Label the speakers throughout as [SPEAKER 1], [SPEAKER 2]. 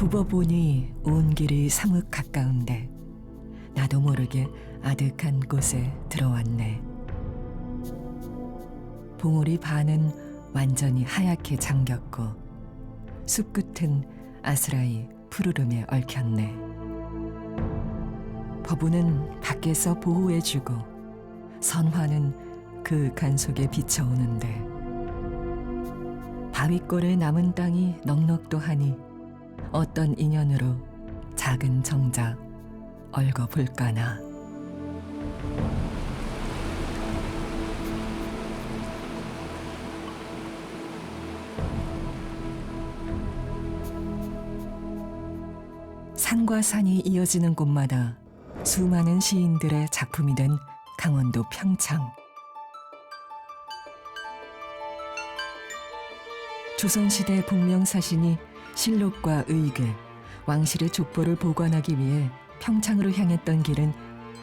[SPEAKER 1] 굽어보니 온 길이 사뭇 가까운데 나도 모르게 아득한 곳에 들어왔네. 봉우리 반은 완전히 하얗게 잠겼고 숲 끝은 아스라이 푸르름에 얽혔네. 버부는 밖에서 보호해주고 선화는 그윽한 속에 비쳐오는데 바위골에 남은 땅이 넉넉도하니 어떤 인연으로 작은 정작 얽어볼까나. 산과 산이 이어지는 곳마다 수많은 시인들의 작품이 된 강원도 평창. 조선시대 북명사신이 실록과 의궤, 왕실의 족보를 보관하기 위해 평창으로 향했던 길은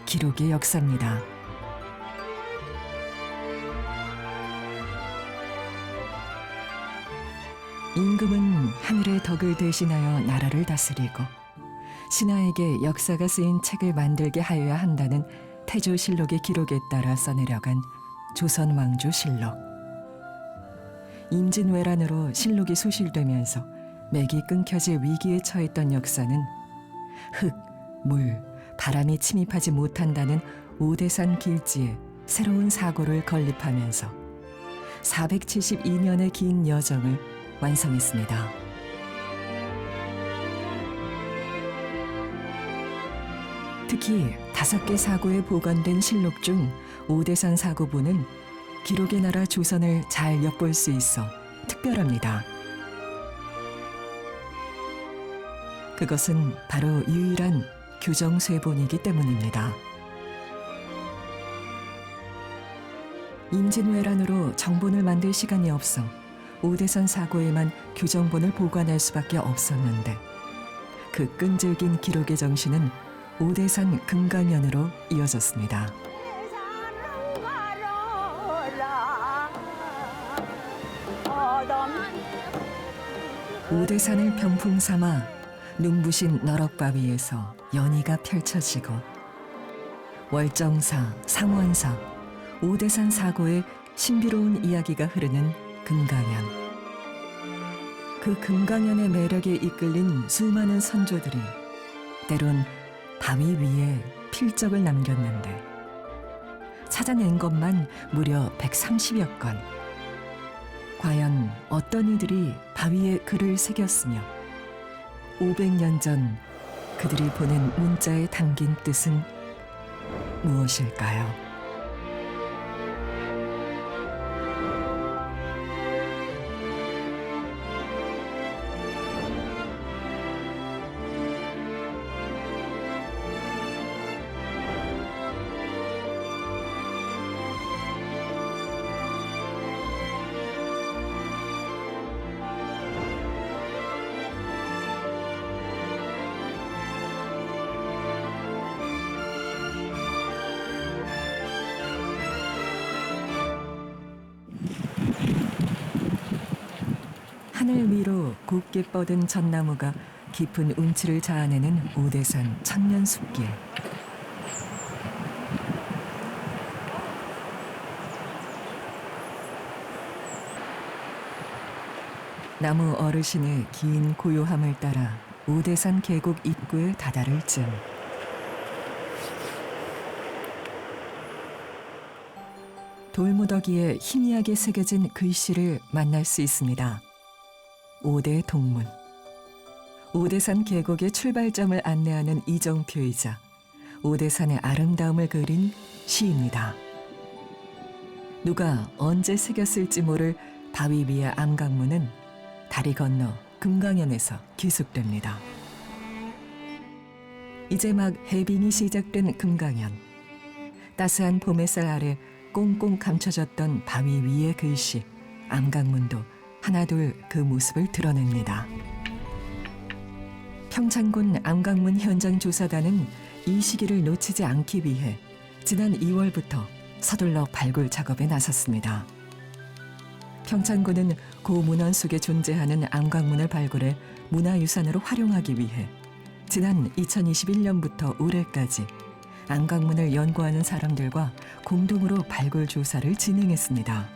[SPEAKER 1] 기록의 역사입니다. 임금은 하늘의 덕을 대신하여 나라를 다스리고 신하에게 역사가 쓰인 책을 만들게 하여야 한다는 태조실록의 기록에 따라 써내려간 조선왕조실록. 임진왜란으로 실록이 소실되면서 맥이 끊겨질 위기에 처했던 역사는 흙, 물, 바람이 침입하지 못한다는 오대산 길지에 새로운 사고를 건립하면서 472년의 긴 여정을 완성했습니다. 특히 5개 사고에 보관된 실록 중 오대산 사고부는 기록의 나라 조선을 잘 엿볼 수 있어 특별합니다. 그것은 바로 유일한 규정쇄본이기 때문입니다. 임진왜란으로 정본을 만들 시간이 없어 오대산 사고에만 규정본을 보관할 수밖에 없었는데 그 끈질긴 기록의 정신은 오대산 금강연으로 이어졌습니다. 오대산을 병풍 삼아 눈부신 너럭바위에서 연희가 펼쳐지고 월정사, 상원사, 오대산 사고의 신비로운 이야기가 흐르는 금강연. 그 금강연의 매력에 이끌린 수많은 선조들이 때론 바위 위에 필적을 남겼는데 찾아낸 것만 무려 130여 건. 과연 어떤 이들이 바위에 글을 새겼으며 500년 전 그들이 보낸 문자에 담긴 뜻은 무엇일까요? 하늘 위로 곱게 뻗은 전나무가 깊은 운치를 자아내는 오대산 천년숲길. 나무 어르신의 긴 고요함을 따라 오대산 계곡 입구에 다다를 즈음 돌무더기에 희미하게 새겨진 글씨를 만날 수 있습니다. 오대 동문. 오대산 계곡의 출발점을 안내하는 이정표이자 오대산의 아름다움을 그린 시입니다. 누가 언제 새겼을지 모를 바위 위의 암각문은 다리 건너 금강연에서 기숙됩니다. 이제 막 해빙이 시작된 금강연. 따스한 봄햇살 아래 꽁꽁 감춰졌던 바위 위의 글씨, 암각문도 하나둘 그 모습을 드러냅니다. 평창군 암각문 현장 조사단은 이 시기를 놓치지 않기 위해 지난 2월부터 서둘러 발굴 작업에 나섰습니다. 평창군은 고문헌 속에 존재하는 암각문을 발굴해 문화유산으로 활용하기 위해 지난 2021년부터 올해까지 암각문을 연구하는 사람들과 공동으로 발굴 조사를 진행했습니다.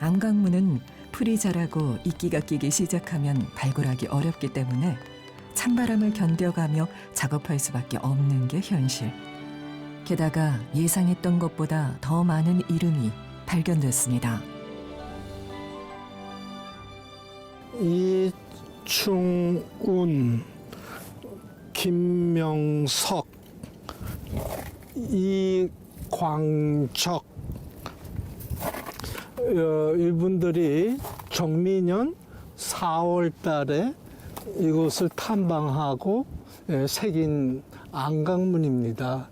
[SPEAKER 1] 암각문은 풀이 자라고 이끼가 끼기 시작하면 발굴하기 어렵기 때문에 찬바람을 견뎌가며 작업할 수밖에 없는 게 현실. 게다가 예상했던 것보다 더 많은 이름이 발견됐습니다.
[SPEAKER 2] 이충운, 김명석, 이광적, 이분들이 정민년 4월 달에 이곳을 탐방하고 새긴 암각문입니다.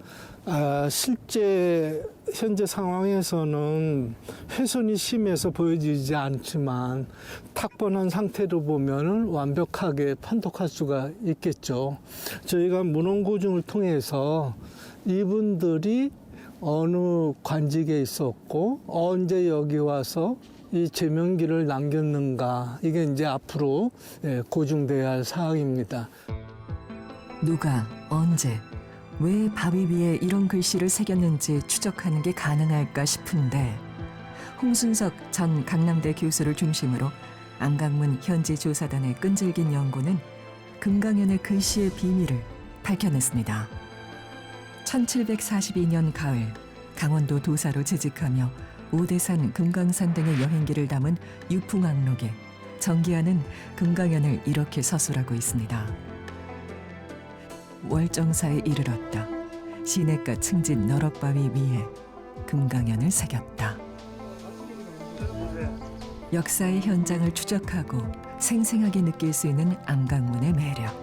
[SPEAKER 2] 실제 현재 상황에서는 훼손이 심해서 보여지지 않지만 탁본한 상태로 보면 완벽하게 판독할 수가 있겠죠. 저희가 문헌고증을 통해서 이분들이 어느 관직에 있었고 언제 여기 와서 이 제명기를 남겼는가, 이게 이제 앞으로 고증돼야 할 사항입니다.
[SPEAKER 1] 누가, 언제, 왜 바위 위에 이런 글씨를 새겼는지 추적하는 게 가능할까 싶은데 홍순석 전 강남대 교수를 중심으로 암각문 현지 조사단의 끈질긴 연구는 금강연의 글씨의 비밀을 밝혀냈습니다. 1742년 가을 강원도 도사로 재직하며 오대산, 금강산 등의 여행기를 담은 유풍왕록에 정기하는 금강연을 이렇게 서술하고 있습니다. 월정사에 이르렀다. 시냇가 승진 너럭바위 위에 금강연을 새겼다. 역사의 현장을 추적하고 생생하게 느낄 수 있는 암각문의 매력.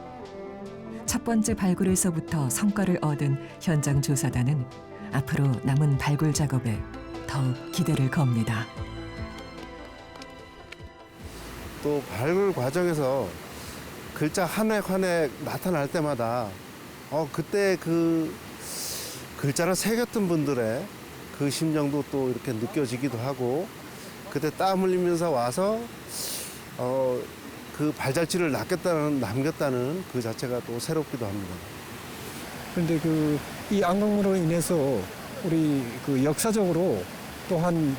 [SPEAKER 1] 첫 번째 발굴에서부터 성과를 얻은 현장 조사단은 앞으로 남은 발굴 작업에 더욱 기대를 겁니다.
[SPEAKER 3] 또 발굴 과정에서 글자 한 획 한 획 나타날 때마다 그때 그 글자를 새겼던 분들의 그 심정도 또 이렇게 느껴지기도 하고, 그때 땀 흘리면서 와서 그 발자취를 남겼다는 그 자체가 또 새롭기도 합니다.
[SPEAKER 4] 그런데 이 암각문으로 인해서 우리 역사적으로 또한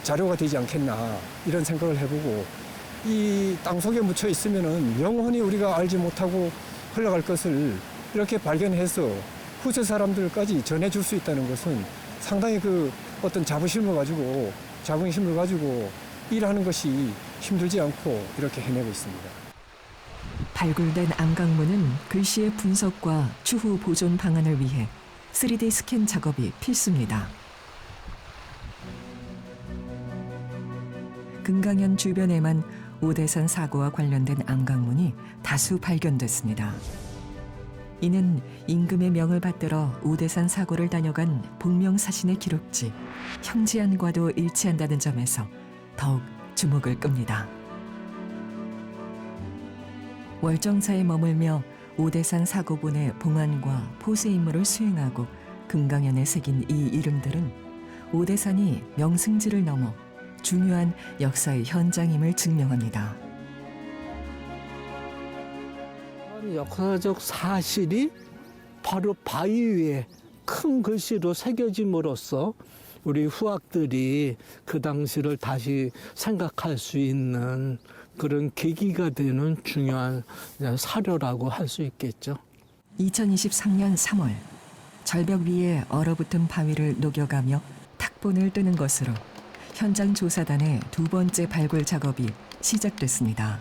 [SPEAKER 4] 자료가 되지 않겠나 이런 생각을 해보고, 이 땅속에 묻혀 있으면은 영원히 우리가 알지 못하고 흘러갈 것을 이렇게 발견해서 후세 사람들까지 전해줄 수 있다는 것은 상당히 어떤 자부심을 가지고 일하는 것이 힘들지 않고 이렇게 해내고 있습니다.
[SPEAKER 1] 발굴된 암각문은 글씨의 분석과 추후 보존 방안을 위해 3D 스캔 작업이 필수입니다. 금강연 주변에만 오대산 사고와 관련된 암각문이 다수 발견됐습니다. 이는 임금의 명을 받들어 오대산 사고를 다녀간 복명사신의 기록지 형지안과도 일치한다는 점에서 더욱 주목을 끕니다. 월정사에 머물며 오대산 사고본의 봉안과 포수 임무를 수행하고 금강연에 새긴 이 이름들은 오대산이 명승지를 넘어 중요한 역사의 현장임을 증명합니다.
[SPEAKER 2] 역사적 사실이 바로 바위 위에 큰 글씨로 새겨짐으로써 우리 후학들이 그 당시를 다시 생각할 수 있는 그런 계기가 되는 중요한 사료라고 할 수 있겠죠.
[SPEAKER 1] 2023년 3월 절벽 위에 얼어붙은 바위를 녹여가며 탁본을 뜨는 것으로 현장 조사단의 두 번째 발굴 작업이 시작됐습니다.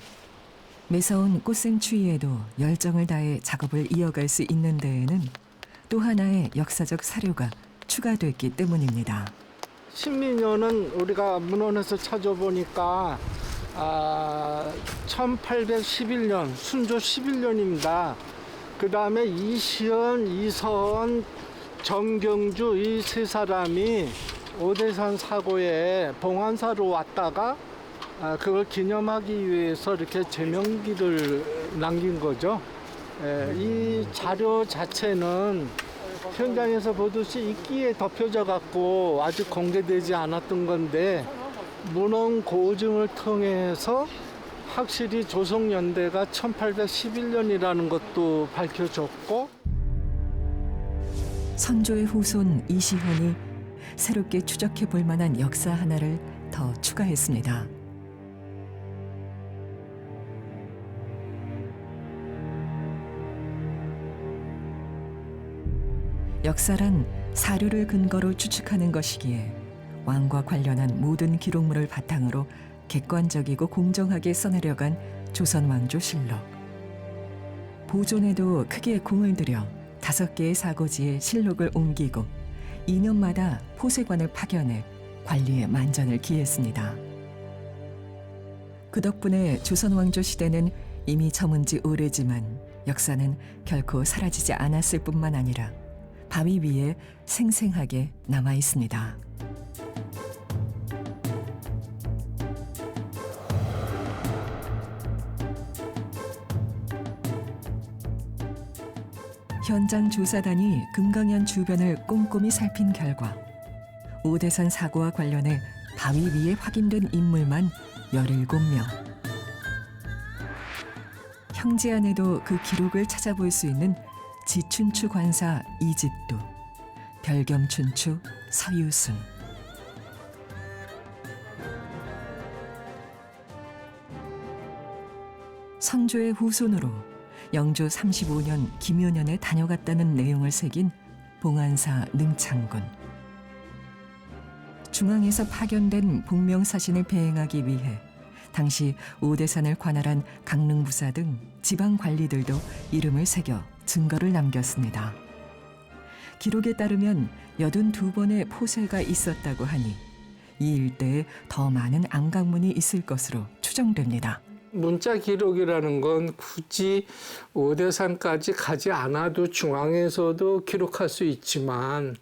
[SPEAKER 1] 매서운 꽃생추위에도 열정을 다해 작업을 이어갈 수 있는 데에는 또 하나의 역사적 사료가 추가됐기 때문입니다.
[SPEAKER 2] 신민년은 우리가 문헌에서 찾아보니까 1811년, 순조 11년입니다. 그 다음에 이시연, 이서원, 정경주 이 세 사람이 오대산 사고에 봉안사로 왔다가 그걸 기념하기 위해서 이렇게 제명기를 남긴 거죠. 이 자료 자체는 현장에서 보듯이 이끼에 덮여져 갖고 아직 공개되지 않았던 건데 문헌 고증을 통해서 확실히 조선연대가 1811년이라는 것도 밝혀졌고
[SPEAKER 1] 선조의 후손 이시현이 새롭게 추적해 볼 만한 역사 하나를 더 추가했습니다. 역사란 사료를 근거로 추측하는 것이기에 왕과 관련한 모든 기록물을 바탕으로 객관적이고 공정하게 써내려간 조선왕조실록. 보존에도 크게 공을 들여 5개의 사고지에 실록을 옮기고 2년마다 포세관을 파견해 관리에 만전을 기했습니다. 그 덕분에 조선왕조 시대는 이미 저문 지 오래지만 역사는 결코 사라지지 않았을 뿐만 아니라 바위 위에 생생하게 남아 있습니다. 현장 조사단이 금강현 주변을 꼼꼼히 살핀 결과 오대산 사고와 관련해 바위 위에 확인된 인물만 17명. 형제 안에도 그 기록을 찾아볼 수 있는 지춘추 관사 이집도, 별겸춘추 서유순. 선조의 후손으로 영조 35년 김효년에 다녀갔다는 내용을 새긴 봉안사 능창군. 중앙에서 파견된 복명사신을 배행하기 위해 당시 오대산을 관할한 강릉부사 등 지방 관리들도 이름을 새겨 증거를 남겼습니다. 기록에 따르면 82번의 포세가 있었다고 하니 이 일대에 더 많은 안강문이 있을 것으로 추정됩니다.
[SPEAKER 2] 문자 기록이라는 건 굳이 오대산까지 가지 않아도 중앙에서도 기록할 수 있지만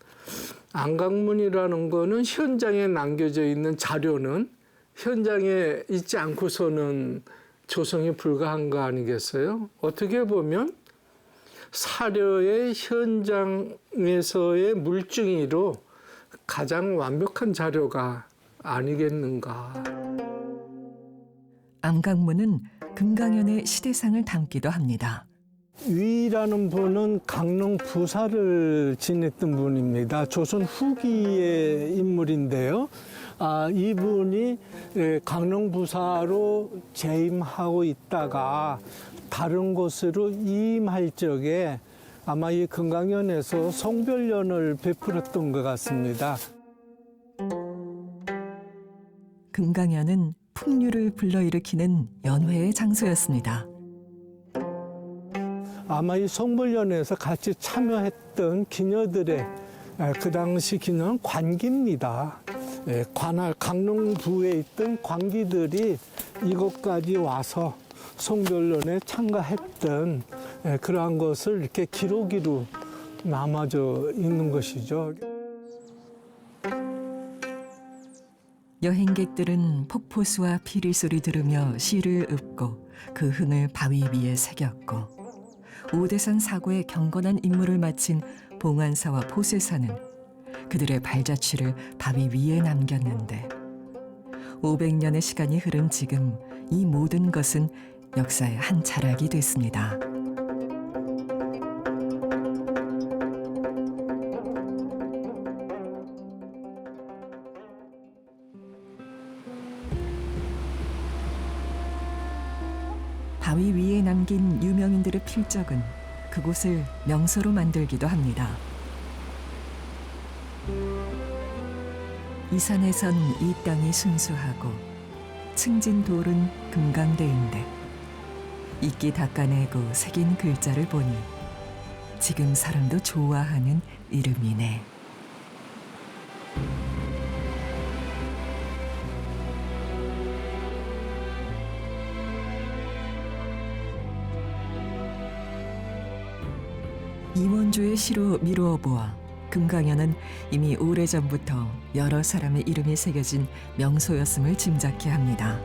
[SPEAKER 2] 안강문이라는 거는 현장에 남겨져 있는 자료는 현장에 있지 않고서는 조성이 불가한 거 아니겠어요? 어떻게 보면 사료의 현장에서의 물증이로 가장 완벽한 자료가 아니겠는가.
[SPEAKER 1] 안강문은 금강현의 시대상을 담기도 합니다.
[SPEAKER 2] 위라는 분은 강릉 부사를 지냈던 분입니다. 조선 후기의 인물인데요. 이분이 강릉 부사로 재임하고 있다가 다른 곳으로 이임할 적에 아마 이 금강현에서 송별련을 베풀었던 것 같습니다.
[SPEAKER 1] 금강현은 풍류를 불러일으키는 연회의 장소였습니다.
[SPEAKER 2] 아마 이 송별련에서 같이 참여했던 기녀들의 그 당시 기녀는 관기입니다. 관할 강릉부에 있던 관기들이 이곳까지 와서 송별련에 참가했던 그러한 것을 이렇게 기록으로 남아져 있는 것이죠.
[SPEAKER 1] 여행객들은 폭포수와 피리 소리 들으며 시를 읊고 그 흥을 바위 위에 새겼고 오대산 사고의 경건한 임무를 마친 봉안사와 포세사는 그들의 발자취를 바위 위에 남겼는데 500년의 시간이 흐른 지금 이 모든 것은 역사의 한 자락이 됐습니다. 바위 위에 남긴 유명인들의 필적은 그곳을 명소로 만들기도 합니다. 이 산에선 이 땅이 순수하고 층진 돌은 금강대인데 이끼 닦아내고 새긴 글자를 보니 지금 사람도 좋아하는 이름이네. 이원조의 시로 미루어 보아 금강현은 이미 오래전부터 여러 사람의 이름이 새겨진 명소였음을 짐작케 합니다.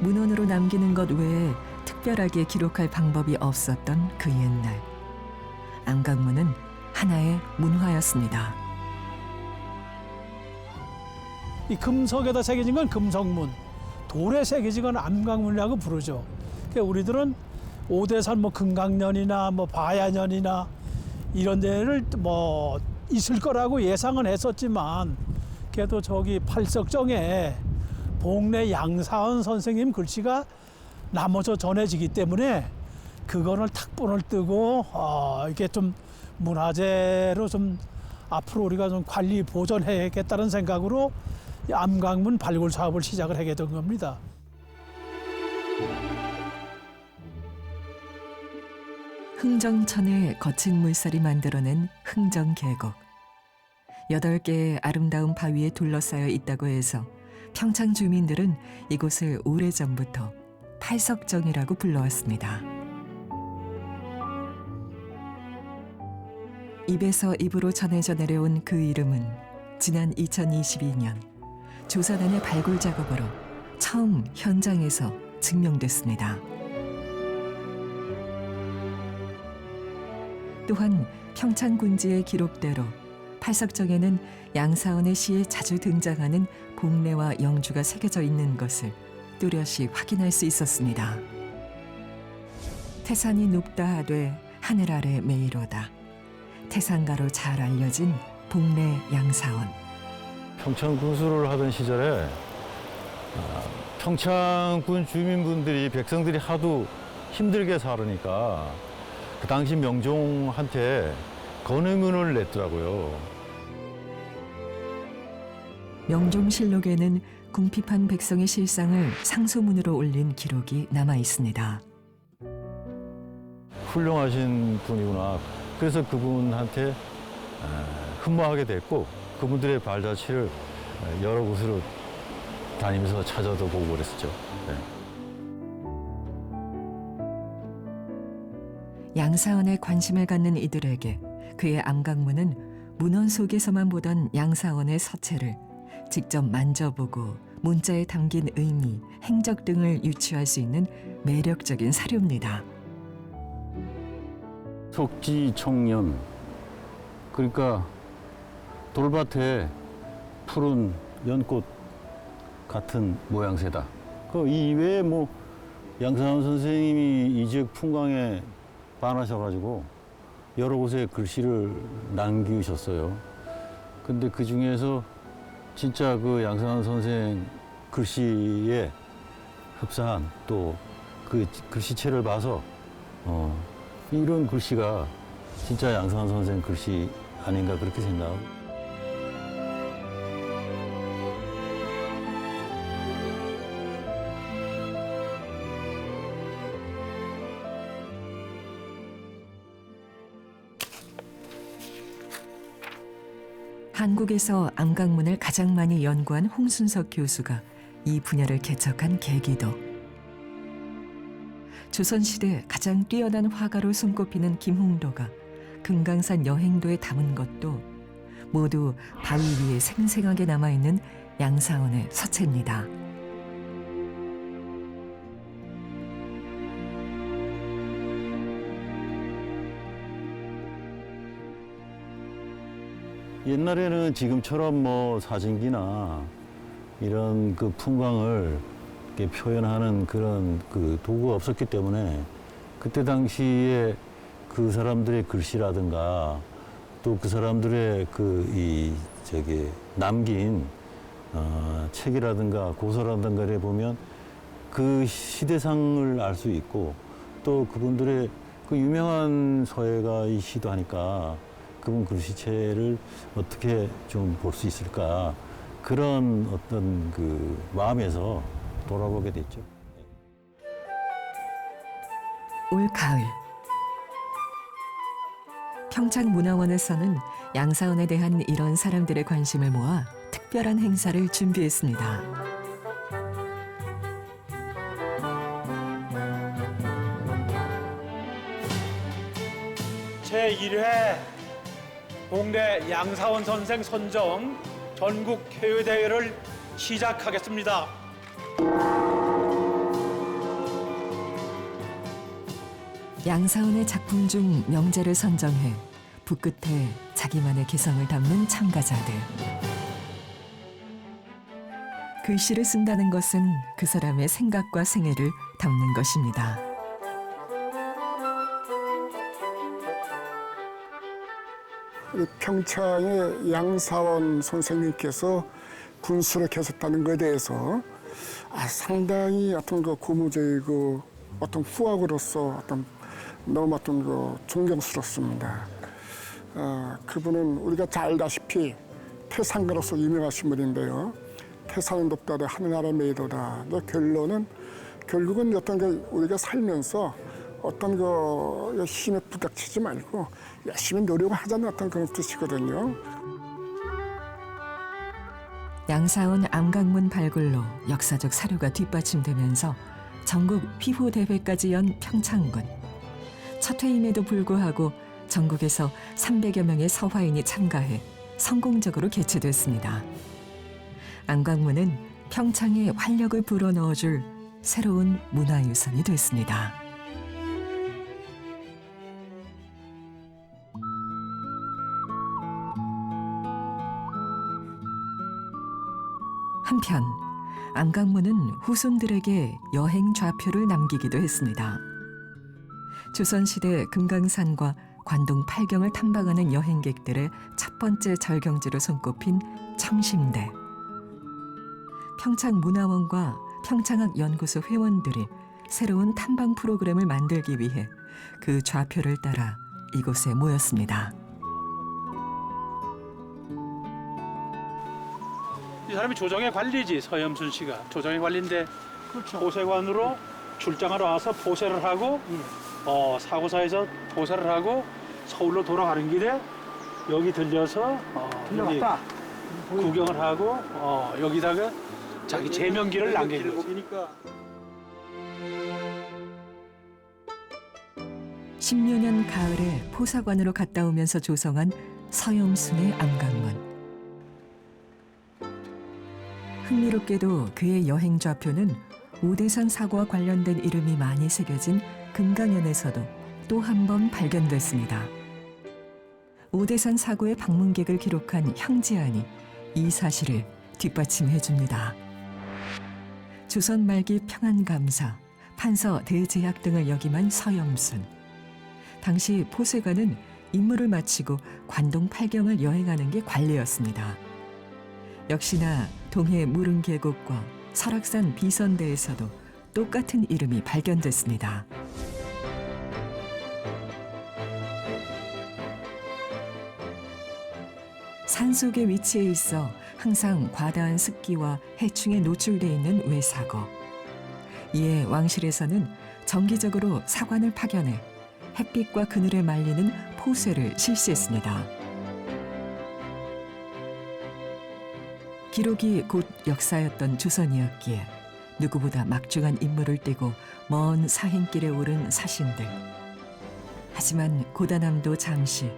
[SPEAKER 1] 문헌으로 남기는 것 외에 특별하게 기록할 방법이 없었던 그 옛날, 안강문은 하나의 문화였습니다.
[SPEAKER 5] 이 금석에다 새겨진 건 금석문, 돌에 새겨진 건 안강문이라고 부르죠. 그러니까 우리들은 오대산 뭐 금강년이나 뭐 바야년이나 이런 데를 뭐 있을 거라고 예상은 했었지만, 그래도 저기 팔석정에 봉래 양사원 선생님 글씨가 남아서 전해지기 때문에 그거를 탁본을 뜨고 이게 좀 문화재로 좀 앞으로 우리가 좀 관리 보존해야겠다는 생각으로 이 안강문 발굴 사업을 시작을 하게 된 겁니다.
[SPEAKER 1] 흥정천의 거친 물살이 만들어낸 흥정계곡. 8개의 아름다운 바위에 둘러싸여 있다고 해서 평창 주민들은 이곳을 오래전부터 팔석정이라고 불러왔습니다. 입에서 입으로 전해져 내려온 그 이름은 지난 2022년 조사단의 발굴 작업으로 처음 현장에서 증명됐습니다. 또한 평창군지의 기록대로 팔석정에는 양사원의 시에 자주 등장하는 봉래와 영주가 새겨져 있는 것을 뚜렷이 확인할 수 있었습니다. 태산이 높다 하되 하늘 아래 메이로다. 태산가로 잘 알려진 봉래 양사원.
[SPEAKER 6] 평창 군수를 하던 시절에 평창군 주민분들이 백성들이 하도 힘들게 살으니까 그 당시 명종한테 건의문을 냈더라고요.
[SPEAKER 1] 명종실록에는 궁핍한 백성의 실상을 상소문으로 올린 기록이 남아 있습니다.
[SPEAKER 6] 훌륭하신 분이구나. 그래서 그분한테 흠모하게 됐고 그분들의 발자취를 여러 곳으로 다니면서 찾아도 보고 그랬었죠. 네.
[SPEAKER 1] 양사원에 관심을 갖는 이들에게 그의 안강문은 문헌 속에서만 보던 양사원의 서체를 직접 만져보고 문자에 담긴 의미, 행적 등을 유추할 수 있는 매력적인 사료입니다.
[SPEAKER 6] 속지청년, 그러니까 돌밭에 푸른 연꽃 같은 모양새다. 그 이외에 뭐 양사원 선생님이 이 지역 풍광에 반하셔가지고 여러 곳에 글씨를 남기셨어요. 근데 그 중에서 진짜 그 양사원 선생 글씨에 흡사한 또 그 글씨체를 봐서 이런 글씨가 진짜 양사원 선생 글씨 아닌가 그렇게 생각하고.
[SPEAKER 1] 한국에서 안강문을 가장 많이 연구한 홍순석 교수가 이 분야를 개척한 계기도 조선시대 가장 뛰어난 화가로 손꼽히는 김홍도가 금강산 여행도에 담은 것도 모두 바위 위에 생생하게 남아있는 양사원의 서체입니다.
[SPEAKER 6] 옛날에는 지금처럼 뭐 사진기나 이런 그 풍광을 이렇게 표현하는 그런 그 도구가 없었기 때문에 그때 당시에 그 사람들의 글씨라든가 또 그 사람들의 남긴 책이라든가 고서라든가를 보면 그 시대상을 알 수 있고 또 그분들의 그 유명한 서예가 이 시도 하니까 그분 글씨체를 어떻게 좀 볼 수 있을까 그런 어떤 그 마음에서 돌아보게 됐죠.
[SPEAKER 1] 올 가을 평창문화원에서는 양사원에 대한 이런 사람들의 관심을 모아 특별한 행사를 준비했습니다.
[SPEAKER 5] 제1회 봉래 양사원 선생 선정 전국 회의대회를 시작하겠습니다.
[SPEAKER 1] 양사원의 작품 중 명제를 선정해 붓끝에 자기만의 개성을 담는 참가자들. 글씨를 쓴다는 것은 그 사람의 생각과 생애를 담는 것입니다.
[SPEAKER 7] 우리 평창의 양사원 선생님께서 군수를 계셨다는 것에 대해서 상당히 어떤 그 고무적이고 어떤 후학으로서 어떤 너무 어떤 그 존경스럽습니다. 그분은 우리가 잘 알다시피 태산가로서 유명하신 분인데요. 태산은 높다래 하늘나라 메이도다. 결국은 어떤 그 우리가 살면서 어떤 그 힘에 부닥치지 말고 열심히 노력을 하자는 어떤 그런 뜻이거든요.
[SPEAKER 1] 양사원 암각문 발굴로 역사적 사료가 뒷받침되면서 전국 휘호 대회까지 연 평창군. 첫 회임에도 불구하고 전국에서 300여 명의 서화인이 참가해 성공적으로 개최됐습니다. 암각문은 평창에 활력을 불어넣어줄 새로운 문화유산이 됐습니다. 한편 암각문은 후손들에게 여행 좌표를 남기기도 했습니다. 조선시대 금강산과 관동 팔경을 탐방하는 여행객들의 첫 번째 절경지로 손꼽힌 청심대. 평창문화원과 평창학연구소 회원들이 새로운 탐방 프로그램을 만들기 위해 그 좌표를 따라 이곳에 모였습니다.
[SPEAKER 5] 이 사람이 조정의 관리지. 서염순 씨가 조정의 관리인데 보세관으로 출장하러 와서 보세를 하고 사고사에서 보세를 하고 서울로 돌아가는 길에 여기 들려서 여기 구경을 하고 여기다가 자기 제명기를 남긴 거지.
[SPEAKER 1] 16년 가을에 포사관으로 갔다 오면서 조성한 서염순의 암각문. 흥미롭게도 그의 여행 좌표는 오대산 사고와 관련된 이름이 많이 새겨진 금강연에서도 또 한 번 발견됐습니다. 오대산 사고의 방문객을 기록한 형제안이 이 사실을 뒷받침해 줍니다. 조선 말기 평안감사, 판서 대제약 등을 역임한 서염순. 당시 포세관은 임무를 마치고 관동 팔경을 여행하는 게 관례였습니다. 역시나 동해 무릉계곡과 설악산 비선대에서도 똑같은 이름이 발견됐습니다. 산속에 위치해 있어 항상 과다한 습기와 해충에 노출돼 있는 외사고. 이에 왕실에서는 정기적으로 사관을 파견해 햇빛과 그늘에 말리는 포쇄를 실시했습니다. 기록이 곧 역사였던 조선이었기에 누구보다 막중한 임무를 띠고 먼 사행길에 오른 사신들. 하지만 고단함도 잠시,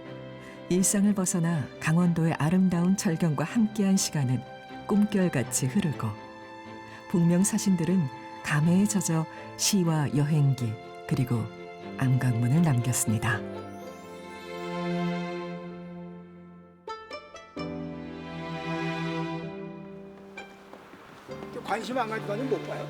[SPEAKER 1] 일상을 벗어나 강원도의 아름다운 절경과 함께한 시간은 꿈결같이 흐르고 복명사신들은 감회에 젖어 시와 여행기 그리고 암각문을 남겼습니다.
[SPEAKER 7] 관심 안 가지고 못 봐요.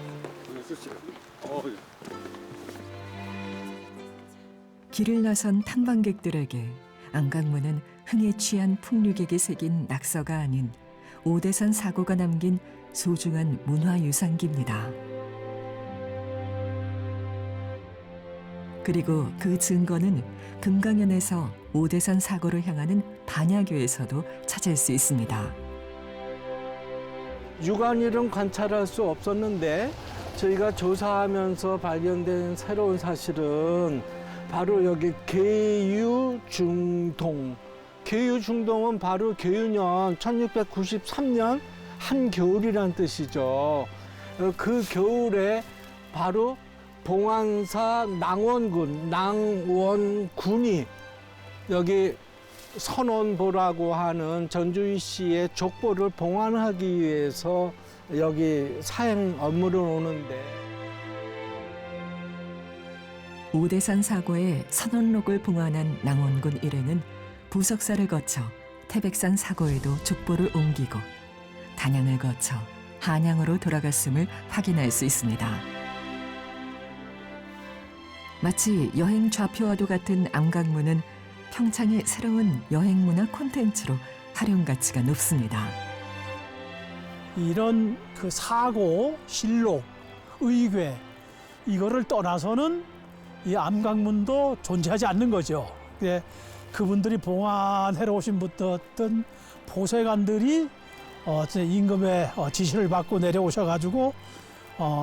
[SPEAKER 1] 길을 나선 탐방객들에게 암각문은 흥에 취한 풍류객이 새긴 낙서가 아닌 오대산 사고가 남긴 소중한 문화유산기입니다. 그리고 그 증거는 금강연에서 오대산 사고를 향하는 반야교에서도 찾을 수 있습니다.
[SPEAKER 2] 육안으로는 관찰할 수 없었는데 저희가 조사하면서 발견된 새로운 사실은 바로 여기 계유중동. 계유중동은 바로 계유년 1693년 한겨울이란 뜻이죠. 그 겨울에 바로 봉안사 낭원군이 여기 선원보라고 하는 전주희 씨의 족보를 봉안하기 위해서 여기 사행 업무를 오는데
[SPEAKER 1] 오대산 사고에 선원록을 봉안한 낭원군 일행은 부석사를 거쳐 태백산 사고에도 족보를 옮기고 단양을 거쳐 한양으로 돌아갔음을 확인할 수 있습니다. 마치 여행 좌표와도 같은 암각문은 평창의 새로운 여행문화 콘텐츠로 활용 가치가 높습니다.
[SPEAKER 5] 이런 그 사고, 실록, 의궤 이거를 떠나서는 이 암각문도 존재하지 않는 거죠. 그분들이 봉안해러 오신 어떤 보세관들이 임금의 지시를 받고 내려오셔가지고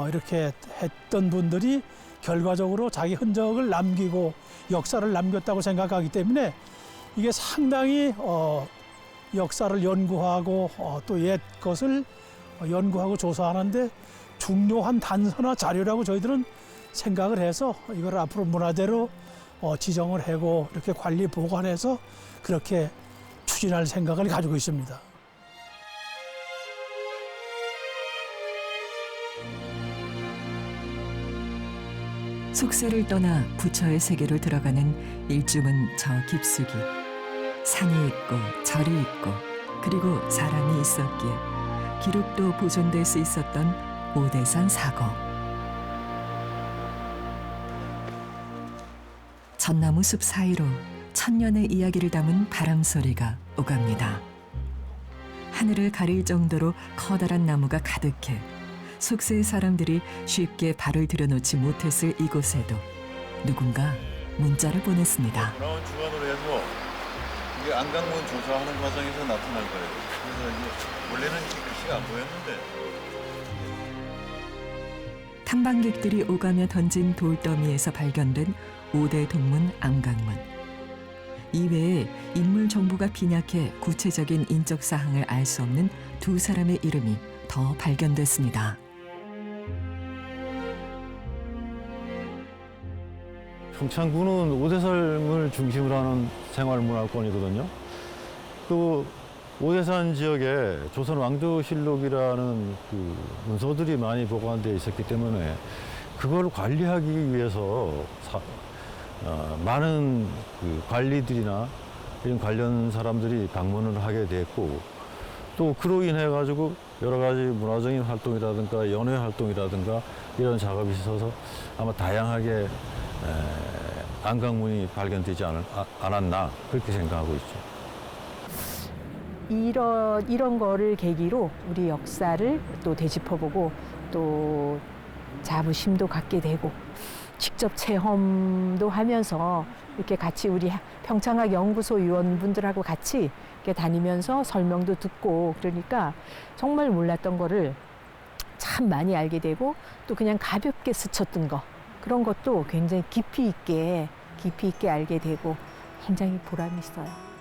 [SPEAKER 5] 이렇게 했던 분들이 결과적으로 자기 흔적을 남기고 역사를 남겼다고 생각하기 때문에 이게 상당히 역사를 연구하고 또 옛 것을 연구하고 조사하는데 중요한 단서나 자료라고 저희들은 생각을 해서 이걸 앞으로 문화재로 지정을 하고 이렇게 관리 보관해서 그렇게 추진할 생각을 가지고 있습니다.
[SPEAKER 1] 속세를 떠나 부처의 세계로 들어가는 일주문 저 깊숙이 산이 있고 절이 있고 그리고 사람이 있었기에 기록도 보존될 수 있었던 오대산 사고. 전나무 숲 사이로 천년의 이야기를 담은 바람 소리가 오갑니다. 하늘을 가릴 정도로 커다란 나무가 가득해 속세의 사람들이 쉽게 발을 들여놓지 못했을 이곳에도 누군가 문자를 보냈습니다.
[SPEAKER 6] 브라운 주관으로 해서 이게 안강문 조사하는 과정에서 나타날 거예요. 그래서 이게 원래는 글씨가 안 보였는데.
[SPEAKER 1] 탐방객들이 오가며 던진 돌더미에서 발견된 5대 동문 암각문. 이외에 인물 정보가 빈약해 구체적인 인적 사항을 알 수 없는 두 사람의 이름이 더 발견됐습니다.
[SPEAKER 6] 평창군은 오대산을 중심으로 하는 생활문화권이거든요. 그 오대산 지역에 조선 왕조실록이라는 그 문서들이 많이 보관되어 있었기 때문에 그걸 관리하기 위해서 많은 그 관리들이나 이런 관련 사람들이 방문을 하게 됐고 또 그로 인해 가지고 여러 가지 문화적인 활동이라든가 연회 활동이라든가 이런 작업이 있어서 아마 다양하게 안강문이 발견되지 않았나 그렇게 생각하고 있죠.
[SPEAKER 8] 이런 거를 계기로 우리 역사를 또 되짚어보고 또 자부심도 갖게 되고 직접 체험도 하면서 이렇게 같이 우리 평창학 연구소 위원분들하고 같이 이렇게 다니면서 설명도 듣고 그러니까 정말 몰랐던 거를 참 많이 알게 되고 또 그냥 가볍게 스쳤던 거 그런 것도 굉장히 깊이 있게 알게 되고 굉장히 보람이 있어요.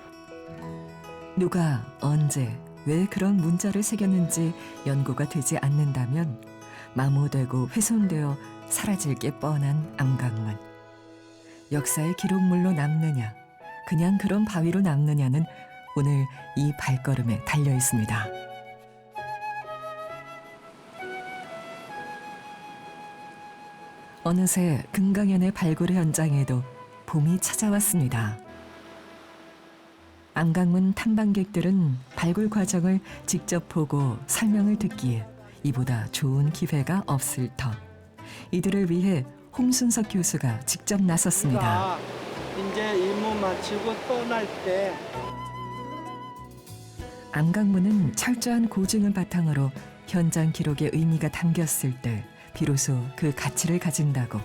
[SPEAKER 1] 누가 언제 왜 그런 문자를 새겼는지 연구가 되지 않는다면 마모되고 훼손되어 사라질 게 뻔한 암각문. 역사의 기록물로 남느냐 그냥 그런 바위로 남느냐는 오늘 이 발걸음에 달려 있습니다. 어느새 금강연의 발굴 현장에도 봄이 찾아왔습니다. 암각문 탐방객들은 발굴 과정을 직접 보고 설명을 듣기에 이보다 좋은 기회가 없을 터. 이들을 위해 홍순석 교수가 직접 나섰습니다.
[SPEAKER 2] 이제 임무 마치고 떠날 때
[SPEAKER 1] 암각문은 철저한 고증을 바탕으로 현장 기록의 의미가 담겼을 때 비로소 그 가치를 가진다고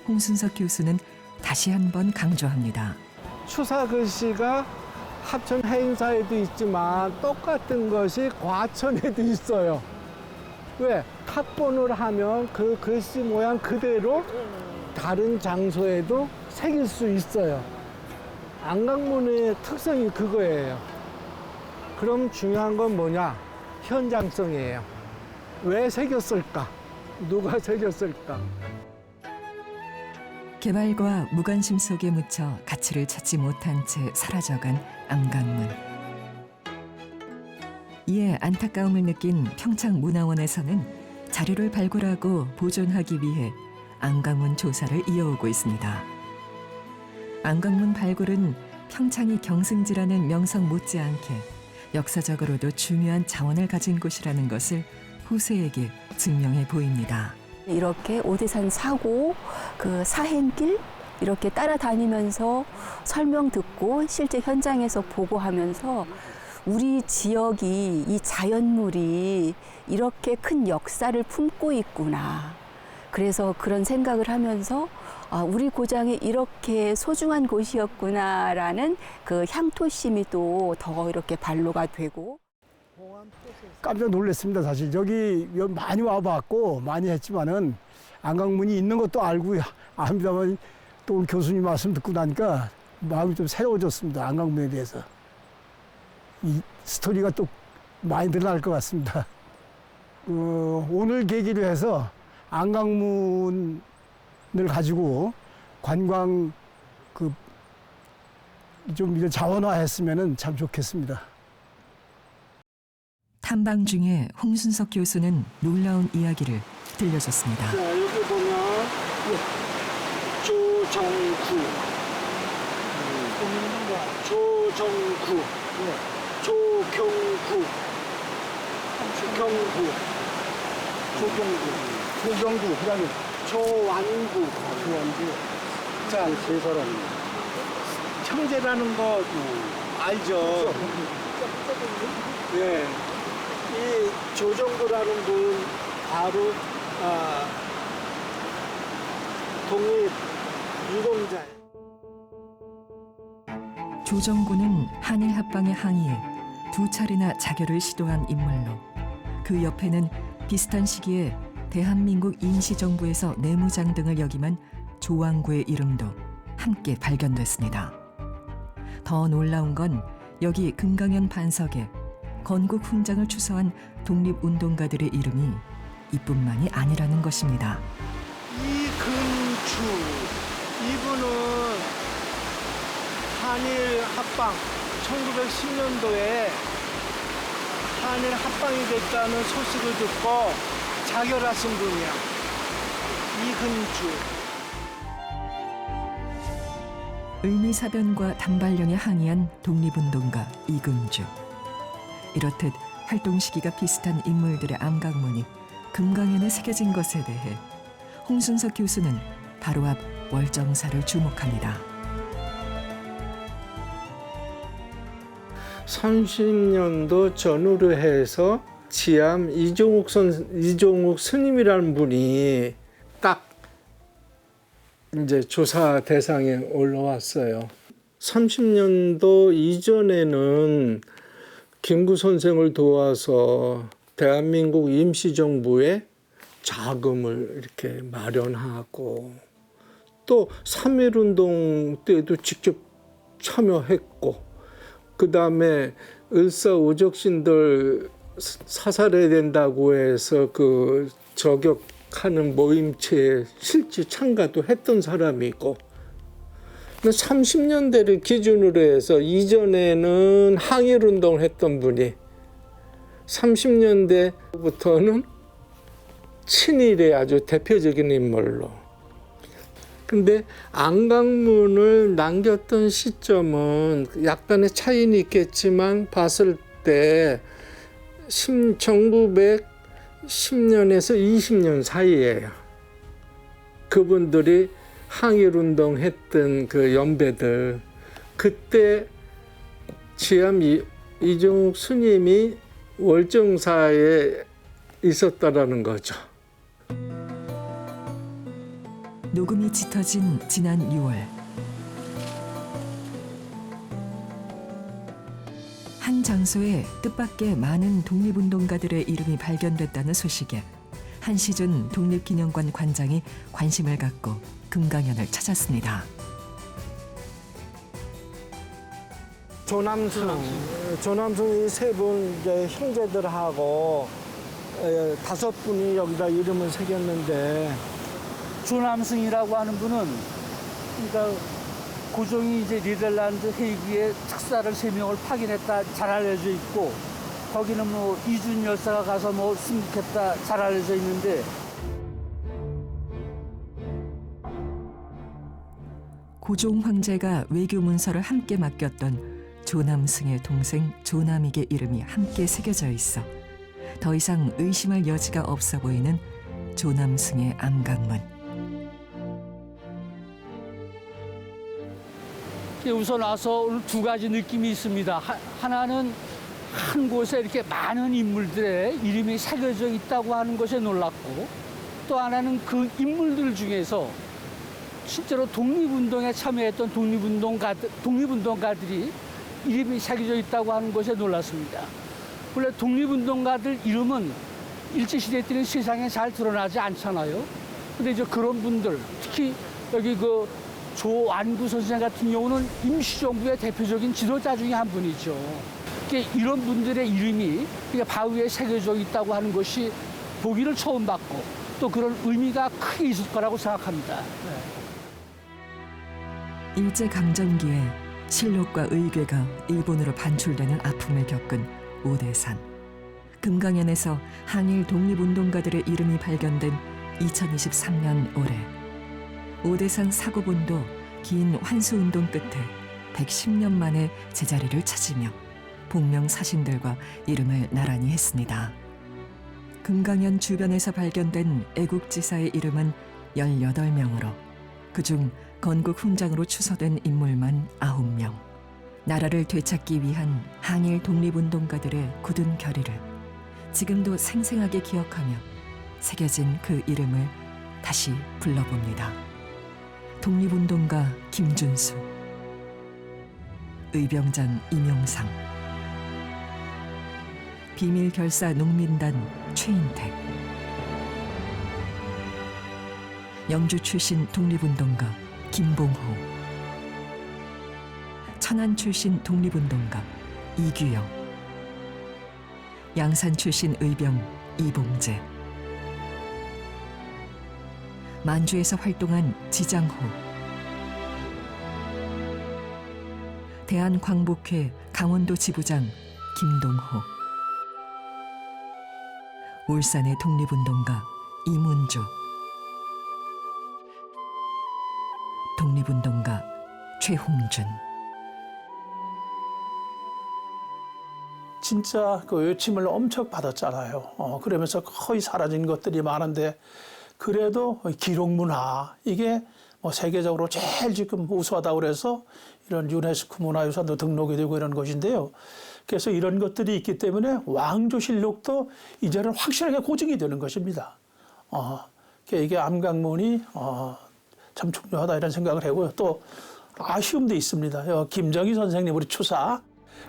[SPEAKER 1] 홍순석 교수는 다시 한번 강조합니다.
[SPEAKER 2] 추사 글씨가 합천 해인사에도 있지만 똑같은 것이 과천에도 있어요. 왜? 탁본을 하면 그 글씨 모양 그대로 다른 장소에도 새길 수 있어요. 안강문의 특성이 그거예요. 그럼 중요한 건 뭐냐? 현장성이에요. 왜 새겼을까? 누가 새겼을까?
[SPEAKER 1] 개발과 무관심 속에 묻혀 가치를 찾지 못한 채 사라져간 암각문. 이에 안타까움을 느낀 평창문화원에서는 자료를 발굴하고 보존하기 위해 암각문 조사를 이어오고 있습니다. 안강문 발굴은 평창이 경승지라는 명성 못지않게 역사적으로도 중요한 자원을 가진 곳이라는 것을 후세에게 증명해 보입니다.
[SPEAKER 9] 이렇게 오대산 사고, 그 사행길 이렇게 따라다니면서 설명 듣고 실제 현장에서 보고하면서 우리 지역이 이 자연물이 이렇게 큰 역사를 품고 있구나. 그래서 그런 생각을 하면서 우리 고장이 이렇게 소중한 곳이었구나라는 그 향토심이 또 더 이렇게 발로가 되고.
[SPEAKER 10] 깜짝 놀랐습니다. 사실 여기 많이 와봤고 많이 했지만은 안강문이 있는 것도 알고 압니다만 또 우리 교수님 말씀 듣고 나니까 마음이 좀 새로워졌습니다. 안강문에 대해서. 이 스토리가 또 많이 늘어날 것 같습니다. 오늘 계기로 해서 안강문을 가지고 관광 좀 이런 자원화했으면 참 좋겠습니다.
[SPEAKER 1] 탐방 중에 홍순석 교수는 놀라운 이야기를 들려줬습니다.
[SPEAKER 10] 자, 여기 보면 조정구, 조정구, 조경구, 조경구, 그다음에 조완구. 자, 세 사람. 형제라는 거 알죠? 네. 이 조정구라는 분 바로 독립 유공자예요.
[SPEAKER 1] 조정구는 한일 합방의 항의에 2차례나 자결을 시도한 인물로 그 옆에는 비슷한 시기에 대한민국 임시정부에서 내무장 등을 역임한 조왕구의 이름도 함께 발견됐습니다. 더 놀라운 건 여기 금강연 반석에 건국 훈장을 추서한 독립운동가들의 이름이 이뿐만이 아니라는 것입니다.
[SPEAKER 2] 이근주, 이분은 한일 합방 1910년도에 한일 합방이 됐다는 소식을 듣고 자결하신 분이야. 이근주.
[SPEAKER 1] 을미사변과 단발령에 항의한 독립운동가 이근주. 이렇듯 활동 시기가 비슷한 인물들의 암각문이 금강연에 새겨진 것에 대해 홍순석 교수는 바로 앞 월정사를 주목합니다.
[SPEAKER 2] 30년도 전후로 해서 지암 이종욱 스님이라는 분이 딱 이제 조사 대상에 올라왔어요. 30년도 이전에는 김구 선생을 도와서 대한민국 임시정부에 자금을 이렇게 마련하고 또 3.1운동 때도 직접 참여했고 그 다음에 을사오적신들 사살해야 된다고 해서 그 저격하는 모임체에 실제 참가도 했던 사람이고 30년대를 기준으로 해서 이전에는 항일운동을 했던 분이 30년대부터는 친일의 아주 대표적인 인물로. 근데 안강문을 남겼던 시점은 약간의 차이는 있겠지만 봤을 때 1910년에서 20년 사이예요. 그분들이 항일운동 했던 그 연배들, 그때 지암 이종욱 스님이 월정사에 있었다라는 거죠.
[SPEAKER 1] 녹음이 짙어진 지난 6월 한 장소에 뜻밖의 많은 독립운동가들의 이름이 발견됐다는 소식에 한시준 독립기념관 관장이 관심을 갖고 금강연을 찾았습니다.
[SPEAKER 2] 조남순 이 세 분 형제들하고 5분이 여기다 이름을 새겼는데
[SPEAKER 11] 조남승이라고 하는 분은 그러니까 고종이 이제 네덜란드 헤이그에 특사를 3명을 파견했다 잘 알려져 있고 거기는 뭐 이준 열사가 가서 뭐 승격했다 잘 알려져 있는데
[SPEAKER 1] 고종 황제가 외교 문서를 함께 맡겼던 조남승의 동생 조남익의 이름이 함께 새겨져 있어 더 이상 의심할 여지가 없어 보이는 조남승의 암각문.
[SPEAKER 11] 우선 와서 오늘 두 가지 느낌이 있습니다. 하나는 한 곳에 이렇게 많은 인물들의 이름이 새겨져 있다고 하는 것에 놀랐고, 또 하나는 그 인물들 중에서 실제로 독립운동에 참여했던 독립운동가들이 이름이 새겨져 있다고 하는 것에 놀랐습니다. 원래 독립운동가들 이름은 일제시대 때는 세상에 잘 드러나지 않잖아요. 근데 이제 그런 분들, 특히 여기 그 조완구 선생 같은 경우는 임시정부의 대표적인 지도자 중에 한 분이죠. 이런 분들의 이름이 바위에 새겨져 있다고 하는 것이 보기를 처음 봤고, 또 그런 의미가 크게 있을 거라고 생각합니다.
[SPEAKER 1] 일제강점기에 실록과 의궤가 일본으로 반출되는 아픔을 겪은 오대산. 금강연에서 항일 독립운동가들의 이름이 발견된 2023년 올해 오대산 사고본도 긴 환수운동 끝에 110년 만에 제자리를 찾으며 복명 사신들과 이름을 나란히 했습니다. 금강연 주변에서 발견된 애국지사의 이름은 18명으로 그중 건국 훈장으로 추서된 인물만 9명. 나라를 되찾기 위한 항일 독립운동가들의 굳은 결의를 지금도 생생하게 기억하며 새겨진 그 이름을 다시 불러봅니다. 독립운동가 김준수, 의병장 이명상, 비밀결사 농민단 최인택, 영주 출신 독립운동가 김봉호, 천안 출신 독립운동가 이규영, 양산 출신 의병 이봉재, 만주에서 활동한 지장호, 대한광복회 강원도 지부장 김동호, 울산의 독립운동가 이문주, 독립운동가 최홍준.
[SPEAKER 5] 진짜 그 외침을 엄청 받았잖아요. 그러면서 거의 사라진 것들이 많은데 그래도 기록문화 이게 뭐 세계적으로 제일 지금 우수하다고 그래서 이런 유네스코 문화유산도 등록이 되고 이런 것인데요. 그래서 이런 것들이 있기 때문에 왕조실록도 이제는 확실하게 고증이 되는 것입니다. 이게 암각문이 참 중요하다 이런 생각을 하고요. 또 아쉬움도 있습니다. 김정희 선생님 우리 추사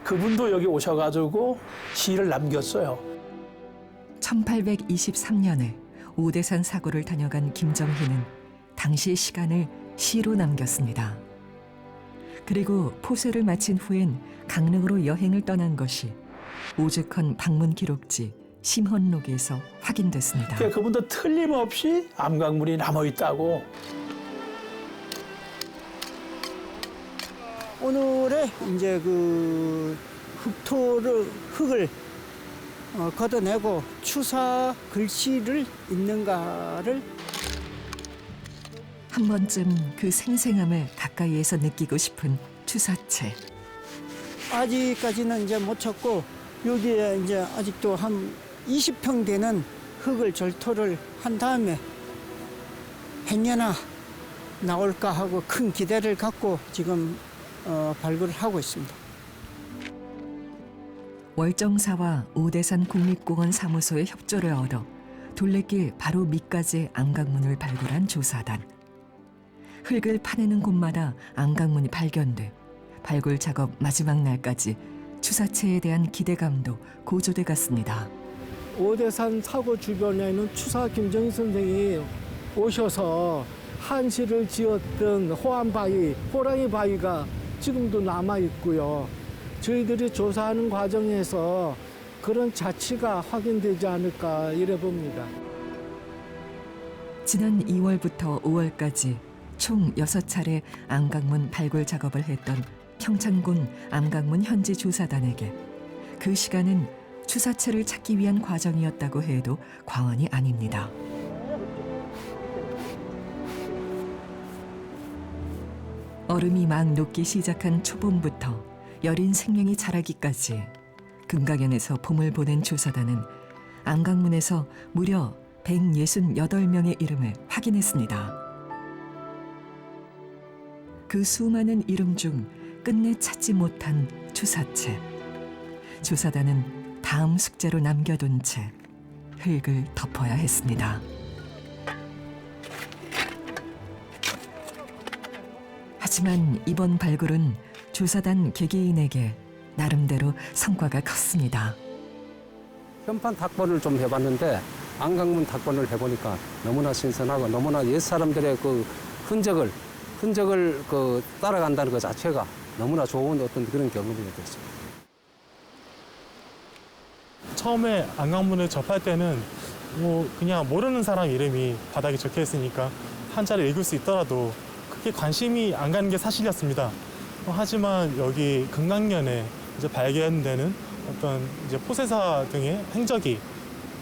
[SPEAKER 5] 그분도 여기 오셔가지고 시를 남겼어요.
[SPEAKER 1] 1823년에 오대산 사고를 다녀간 김정희는 당시의 시간을 시로 남겼습니다. 그리고 포세를 마친 후엔 강릉으로 여행을 떠난 것이 오죽헌 방문 기록지 심헌록에서 확인됐습니다.
[SPEAKER 5] 그분도 틀림없이 암각문이 남아있다고.
[SPEAKER 10] 오늘의 이제 그 흙을 걷어내고 추사 글씨를 읽는가를
[SPEAKER 1] 한 번쯤 그 생생함을 가까이에서 느끼고 싶은 추사체.
[SPEAKER 10] 아직까지는 이제 못 쳤고 여기에 이제 아직도 한 20평 되는 흙을 절토를 한 다음에 100년아 나올까 하고 큰 기대를 갖고 지금 발굴을 하고 있습니다.
[SPEAKER 1] 월정사와 오대산 국립공원 사무소의 협조를 얻어 둘레길 바로 밑까지 암각문을 발굴한 조사단. 흙을 파내는 곳마다 암각문이 발견돼 발굴 작업 마지막 날까지 추사체에 대한 기대감도 고조돼 갔습니다.
[SPEAKER 2] 오대산 사고 주변에는 추사 김정희 선생이 오셔서 한시를 지었던 호암바위, 호랑이 바위가 지금도 남아 있고요. 저희들이 조사하는 과정에서 그런 자취가 확인되지 않을까 이래 봅니다.
[SPEAKER 1] 지난 2월부터 5월까지 총 6차례 암각문 발굴 작업을 했던 평창군 암각문 현지 조사단에게 그 시간은 추사체를 찾기 위한 과정이었다고 해도 과언이 아닙니다. 얼음이 막 녹기 시작한 초봄부터 여린 생명이 자라기까지 금강연에서 봄을 보낸 조사단은 안강문에서 무려 168명의 이름을 확인했습니다. 그 수많은 이름 중 끝내 찾지 못한 주사체. 조사단은 다음 숙제로 남겨둔 채 흙을 덮어야 했습니다. 하지만 이번 발굴은 조사단 개개인에게 나름대로 성과가 컸습니다.
[SPEAKER 12] 현판 탁본을 좀 해봤는데 안강문 탁본을 해보니까 너무나 신선하고 너무나 옛 사람들의 그 흔적을 그 따라간다는 것 자체가 너무나 좋은 어떤 그런 경험이 됐습니다.
[SPEAKER 13] 처음에 안강문을 접할 때는 뭐 그냥 모르는 사람 이름이 바닥에 적혀 있으니까 한자를 읽을 수 있더라도 크게 관심이 안 가는 게 사실이었습니다. 하지만 여기 금강연에 이제 발견되는 어떤 이제 포세사 등의 행적이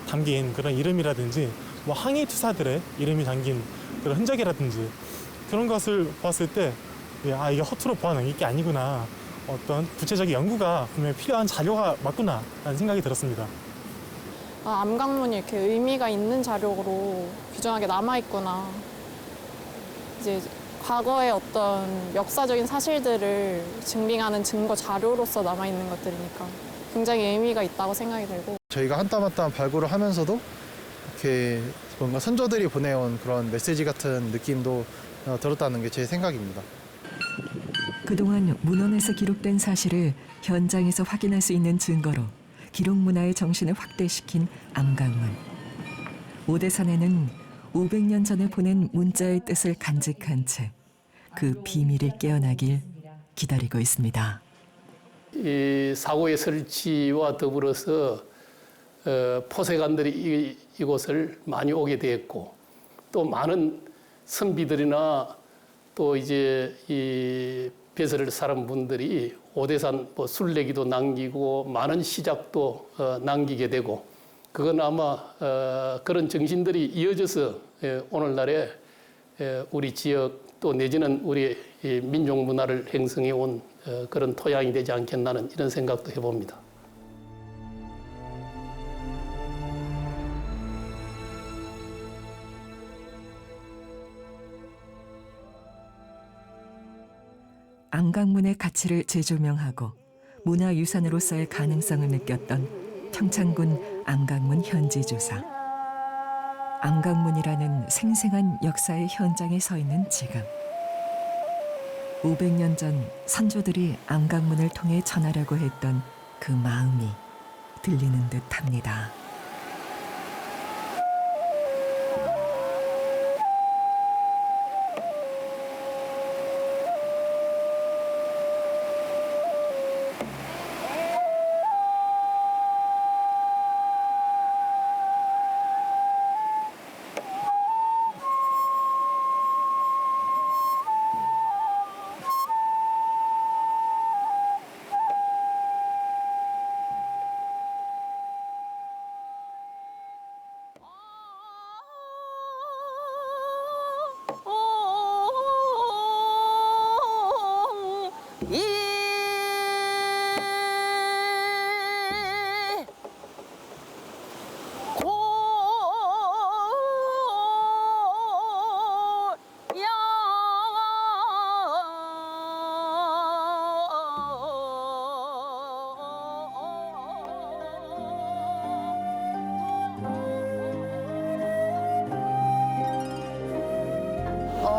[SPEAKER 13] 담긴 그런 이름이라든지 뭐 항해 투사들의 이름이 담긴 그런 흔적이라든지 그런 것을 봤을 때 아, 이게 허투루 보아넘길 게 아니구나. 어떤 구체적인 연구가 분명히 필요한 자료가 맞구나 라는 생각이 들었습니다.
[SPEAKER 14] 아, 암강문이 이렇게 의미가 있는 자료로 규정하게 남아있구나. 이제 과거의 어떤 역사적인 사실들을 증빙하는 증거 자료로서 남아있는 것들이니까 굉장히 의미가 있다고 생각이 들고.
[SPEAKER 15] 저희가 한 땀 한 땀 발굴을 하면서도 이렇게 뭔가 선조들이 보내온 그런 메시지 같은 느낌도 들었다는 게 제 생각입니다.
[SPEAKER 1] 그동안 문헌에서 기록된 사실을 현장에서 확인할 수 있는 증거로 기록 문화의 정신을 확대시킨 암강문. 오대산에는 500년 전에 보낸 문자의 뜻을 간직한 채 그 비밀이 깨어나길 기다리고 있습니다.
[SPEAKER 16] 이 사고의 설치와 더불어서 포세관들이 이곳을 많이 오게 되었고 또 많은 선비들이나 또 이제 이 배설을 사는 분들이 오대산 뭐 술래기도 남기고 많은 시작도 남기게 되고 그건 아마 그런 정신들이 이어져서 오늘날에 우리 지역 또 내지는 우리 민족 문화를 형성해 온 그런 토양이 되지 않겠나는 이런 생각도 해봅니다.
[SPEAKER 1] 안강문의 가치를 재조명하고 문화유산으로서의 가능성을 느꼈던 평창군 안강문 현지조사. 안강문이라는 생생한 역사의 현장에 서 있는 지금 500년 전 선조들이 안강문을 통해 전하려고 했던 그 마음이 들리는 듯합니다.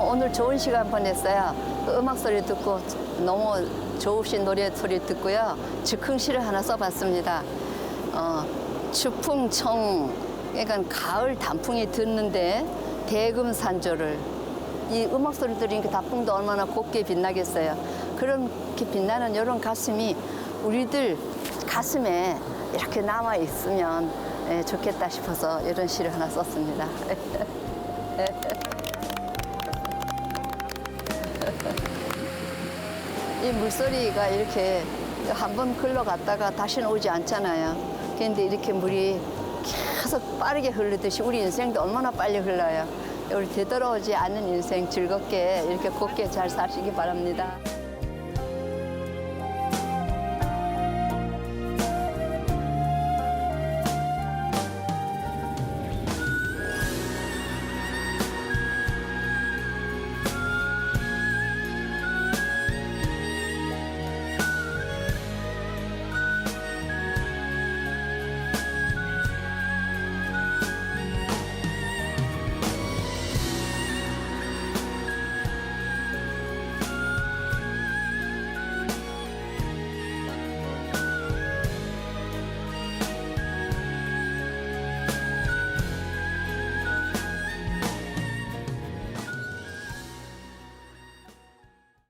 [SPEAKER 9] 오늘 좋은 시간 보냈어요. 음악 소리 듣고 너무 좋으신 노래 소리 듣고요. 즉흥시를 하나 써봤습니다. 추풍청, 그러니까 가을 단풍이 듣는데 대금산조를 이 음악 소리 들으니까 단풍도 얼마나 곱게 빛나겠어요. 그렇게 빛나는 이런 가슴이 우리들 가슴에 이렇게 남아 있으면 좋겠다 싶어서 이런 시를 하나 썼습니다. 이 물소리가 이렇게 한번 흘러갔다가 다시는 오지 않잖아요. 그런데 이렇게 물이 계속 빠르게 흐르듯이 우리 인생도 얼마나 빨리 흘러요. 우리 되돌아오지 않는 인생 즐겁게 이렇게 곱게 잘 사시기 바랍니다.